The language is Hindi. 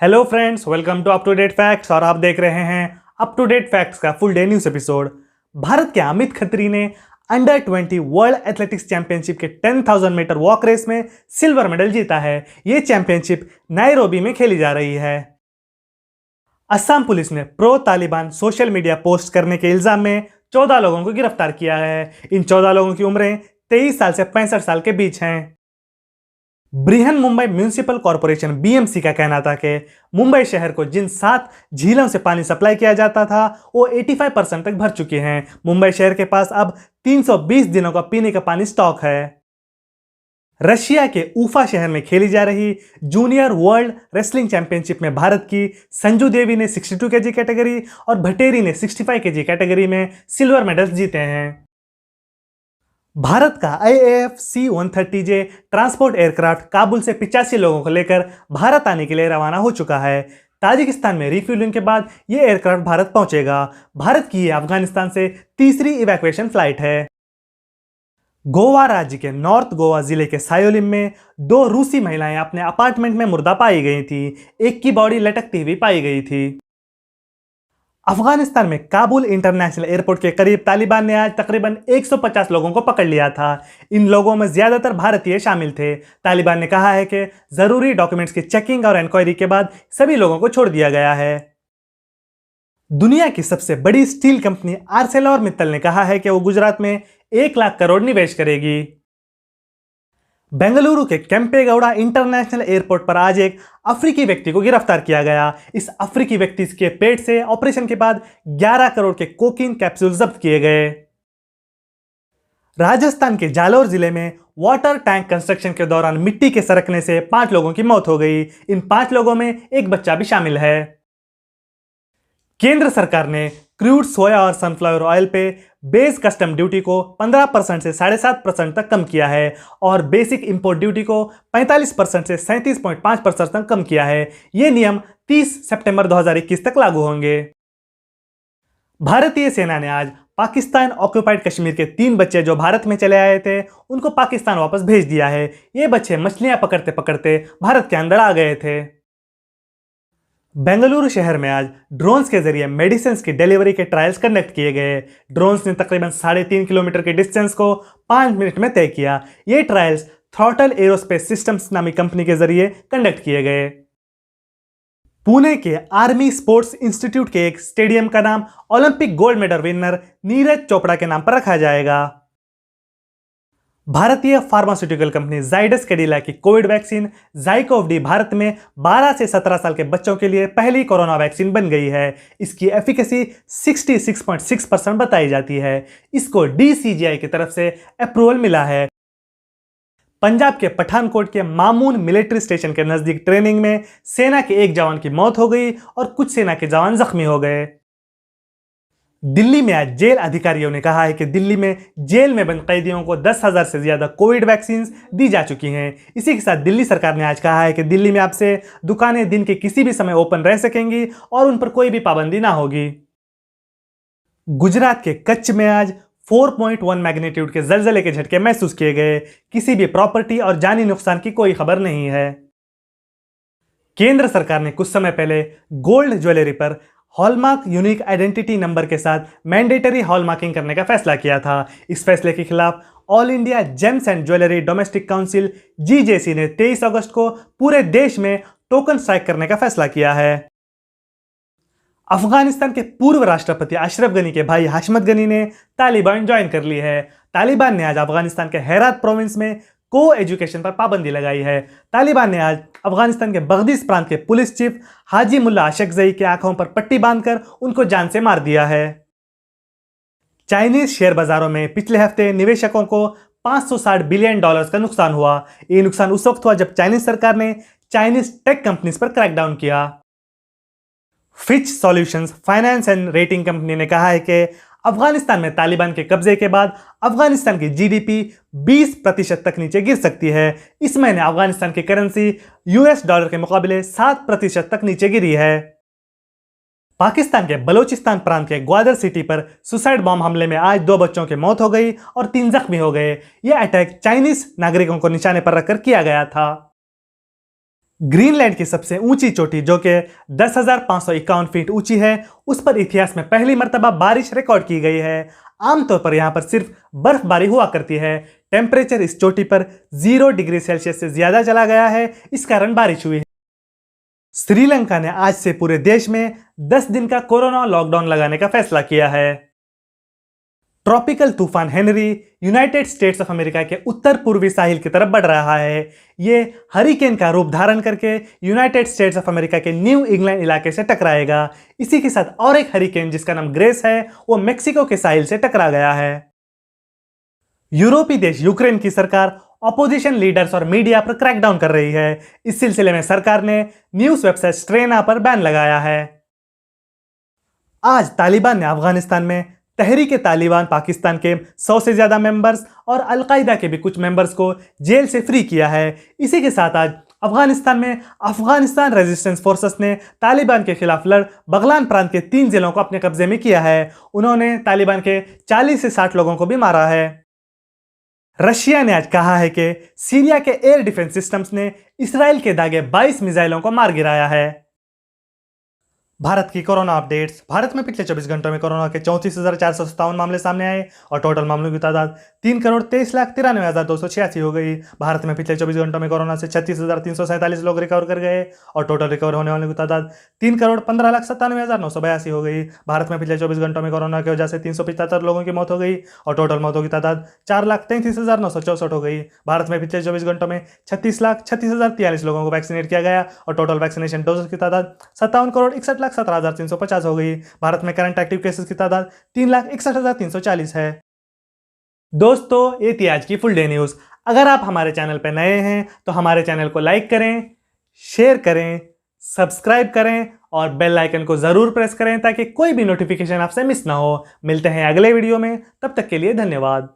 Hello friends, welcome to up to date facts और आप देख रहे हैं अप टू डेट फैक्ट्स का full day news episode. Bharat के अमित खत्री ने अंडर 20 वर्ल्ड एथलेटिक्स चैंपियनशिप के 10,000 मीटर वॉक रेस में सिल्वर मेडल जीता है। यह चैंपियनशिप नायरोबी में खेली जा रही है। असम पुलिस ने pro Taliban social media post करने के इल्जाम में 14 लोगों को गिरफ्तार किया है। इन 14 लोगों की उम्रें 23 साल से 65 साल के बीच हैं। Brihan Mumbai municipal corporation BMC का कहना था कि मुंबई शहर को जिन 7 झीलों से पानी सप्लाई किया जाता था वो 85% तक भर चुके हैं। मुंबई शहर के पास अब 320 दिनों का पीने का पानी स्टॉक है। रशिया के उफा शहर में खेली जा रही जूनियर वर्ल्ड रेसलिंग चैंपियनशिप में भारत की संजू देवी ने 62 केजी कैटेगरी और भटेरी ने 65 केजी कैटेगरी में सिल्वर मेडल्स जीते हैं। भारत का IAF C-130J transport aircraft Kabul से 85 लोगों को लेकर भारत आने के लिए रवाना हो चुका है। ताजिकिस्तान में रिफ्यूलिंग के बाद यह एयरक्राफ्ट भारत पहुंचेगा। भारत की यह अफगानिस्तान से तीसरी इवैक्यूएशन फ्लाइट है। गोवा राज्य के नॉर्थ गोवा जिले के सायोलिम में 2 रूसी महिलाएं अपने अपार्टमेंट में मुर्दा पाई गई थी। एक की बॉडी लटकती हुई पाई गई थी। अफगानिस्तान में काबुल इंटरनेशनल एयरपोर्ट के करीब तालिबान ने आज तकरीबन 150 लोगों को पकड़ लिया था। इन लोगों में ज्यादातर भारतीय शामिल थे। तालिबान ने कहा है कि जरूरी डॉक्यूमेंट्स की चेकिंग और इंक्वायरी के बाद सभी लोगों को छोड़ दिया गया है। दुनिया की सबसे बड़ी स्टील कंपनी आर्सेलरमित्तल ने कहा है कि वो गुजरात में 1 लाख करोड़ निवेश करेगी। बेंगलुरु के केम्पेगौड़ा इंटरनेशनल एयरपोर्ट पर आज एक अफ्रीकी व्यक्ति को गिरफ्तार किया गया। इस अफ्रीकी व्यक्ति के पेट से ऑपरेशन के बाद 11 करोड़ के कोकीन कैप्सूल जब्त किए गए। राजस्थान के जालोर जिले में वाटर टैंक कंस्ट्रक्शन के दौरान मिट्टी के सरकने से 5 लोगों की मौत हो गई। इन 5 लोगों में एक बच्चा भी शामिल है। केंद्र सरकार ने क्रूड सोया और सनफ्लावर ऑयल पे बेस कस्टम ड्यूटी को 15% से 7.5% तक कम किया है और बेसिक इंपोर्ट ड्यूटी को 45% से 37.5% तक कम किया है। ये नियम 30 सितंबर 2021 तक लागू होंगे। भारतीय सेना ने आज पाकिस्तान ऑक्युपाइड कश्मीर के 3 बच्चे जो भारत में चले आए थे उनको पाकिस्तान वापस भेज दिया है। ये बच्चे मछलियां पकड़ते पकड़ते भारत के अंदर आ गए थे। बेंगलुरु शहर में आज ड्रोन्स के जरिए मेडिसिन की डिलीवरी के ट्रायल्स कंडक्ट किए गए। ड्रोन्स ने तकरीबन 3.5 किलोमीटर के डिस्टेंस को 5 मिनट में तय किया। ये ट्रायल्स थ्रॉटल एरोस्पेस सिस्टम्स नामी कंपनी के जरिए कंडक्ट किए गए। पुणे के आर्मी स्पोर्ट्स इंस्टीट्यूट के एक स्टेडियम का नाम Olympic gold medal winner Neeraj Chopra के नाम पर रखा जाएगा। भारतीय फार्मास्यूटिकल कंपनी जाइडस कैडिला की Covid vaccine ZyCoV D Bharat में 12 से 17 साल के बच्चों के लिए पहली कोरोना वैक्सीन बन गई है। इसकी एफिकेसी 66.6% बताई जाती है। इसको DCGI की तरफ से अप्रूवल मिला है। पंजाब के पठानकोट के मामून मिलिट्री स्टेशन के नजदीक ट्रेनिंग में सेना के एक जवान की मौत हो गई और कुछ सेना के जवान जख्मी हो गए। दिल्ली में आज जेल अधिकारियों ने कहा है कि दिल्ली में जेल में बंद कैदियों को 10,000 से ज्यादा कोविड वैक्सीन दी जा चुकी हैं। इसी के साथ दिल्ली सरकार ने आज कहा है कि दिल्ली में अब से दुकानें दिन के किसी भी समय ओपन रह सकेंगी और उन पर कोई भी पाबंदी ना होगी। गुजरात के कच्छ में आज 4.1 मैग्नीट्यूड के जलजले के झटके महसूस किए गए। किसी भी प्रॉपर्टी और जानी नुकसान की कोई खबर नहीं है। केंद्र सरकार ने कुछ समय पहले गोल्ड ज्वेलरी पर हॉलमार्क यूनिक आइडेंटिटी नंबर के साथ मैंडेटरी हॉलमार्किंग करने का फैसला किया था। इस फैसले के खिलाफ all India James and jewellery domestic council GJC ने 23 अगस्त को पूरे देश में टोकन स्ट्राइक करने का फैसला किया है। अफगानिस्तान के पूर्व राष्ट्रपति अशरफ गनी के भाई हाशमत गनी ने तालिबान ज्वाइन कर ली है। तालिबान ने आज अफगानिस्तान के हेरात प्रोविंस में को एजुकेशन पर पाबंदी लगाई है। तालिबान ने आज अफगानिस्तान के बगदिस प्रांत के पुलिस चीफ हाजी मुल्ला अशकजई की आंखों पर पट्टी बांधकर उनको जान से मार दिया है। चाइनीज शेयर बाजारों में पिछले हफ्ते निवेशकों को $560 बिलियन का नुकसान हुआ। ये नुकसान उस वक्त हुआ जब चाइनीज सरकार ने चाइनीज टेक कंपनीज पर क्रैकडाउन किया। Fitch solutions finance and rating company ने कहा है कि अफगानिस्तान में तालिबान के कब्जे के बाद अफगानिस्तान की GDP 20% तक नीचे गिर सकती है। इस महीने अफगानिस्तान की करेंसी US डॉलर के मुकाबले 7% तक नीचे गिरी है। पाकिस्तान के बलोचिस्तान प्रांत के ग्वादर सिटी पर सुसाइड बॉम्ब हमले में आज 2 बच्चों की मौत हो गई और 3 जख्मी हो गए। यह अटैक चाइनीज नागरिकों को निशाने पर रखकर किया गया था। ग्रीनलैंड की सबसे ऊंची चोटी जो कि 10,551 फीट ऊंची है, उस पर इतिहास में पहली मर्तबा बारिश रिकॉर्ड की गई है। आमतौर पर यहां पर सिर्फ बर्फबारी हुआ करती है। टेम्परेचर इस चोटी पर 0 डिग्री सेल्सियस से ज्यादा चला गया है, इस कारण बारिश हुई है। श्रीलंका ने आज से पूरे देश में 10 दिन का कोरोना लॉकडाउन लगाने का फैसला किया है। ट्रॉपिकल तूफान Henry United states of America के उत्तर पूर्वी साहिल की तरफ बढ़ रहा है। ये हरिकेन का रूप धारण करके यूनाइटेड स्टेट्स ऑफ अमेरिका के न्यू इंग्लैंड इलाके से टकराएगा। इसी के साथ और एक हरिकेन जिसका नाम ग्रेस है, वो मेक्सिको के साहिल से टकरा गया है। यूरोपीय देश यूक्रेन की सरकार ऑपोजिशन लीडर्स और मीडिया पर क्रैकडाउन कर रही है। इस सिलसिले में सरकार ने न्यूज वेबसाइट स्ट्रेना पर बैन लगाया है। आज तालिबान ने अफगानिस्तान में तहरीक तालिबान पाकिस्तान के 100 से ज्यादा मेंबर्स और अलकायदा के भी कुछ मेंबर्स को जेल से फ्री किया है। इसी के साथ आज अफगानिस्तान में अफगानिस्तान रेजिस्टेंस फोर्सेस ने तालिबान के खिलाफ लड़ बगलान प्रांत के 3 जिलों को अपने कब्जे में किया है। उन्होंने तालिबान के 40 से 60 लोगों को भी मारा है। रशिया ने आज कहा है कि सीरिया के एयर डिफेंस सिस्टम्स ने इसराइल के दागे 22 मिसाइलों को मार गिराया है। भारत की कोरोना अपडेट्स। भारत में पिछले 24 घंटों में कोरोना के 34,457 मामले सामने आए और टोटल मामलों की तादाद 3,23,93,286 हो गई। भारत में पिछले 24 घंटों में कोरोना से 36,347 लोग रिकवर कर गए और टोटल रिकवर होने वालों की तादाद 3,15,97,982 हो गई। भारत में पिछले 24 घंटों में कोरोना की वजह से 375 लोगों की मौत हो गई और टोटल मौतों की तादाद 4,33,964 हो गई। भारत में पिछले 24 घंटों में 36,36,043 लोगों को वैक्सीनेट किया गया और टोटल वैक्सीनेशन डोजेस की तादाद 57,61,17,350 हो गई। भारत में करंट एक्टिव केसेस की तादाद 3,61,340 है। दोस्तों, ये थी आज की फुल डे न्यूज। अगर आप हमारे चैनल पर नए हैं तो हमारे चैनल को लाइक करें, शेयर करें, सब्सक्राइब करें और बेल आइकन को जरूर प्रेस करें ताकि कोई भी नोटिफिकेशन आपसे मिस ना हो। मिलते हैं अगले वीडियो में, तब तक के लिए धन्यवाद।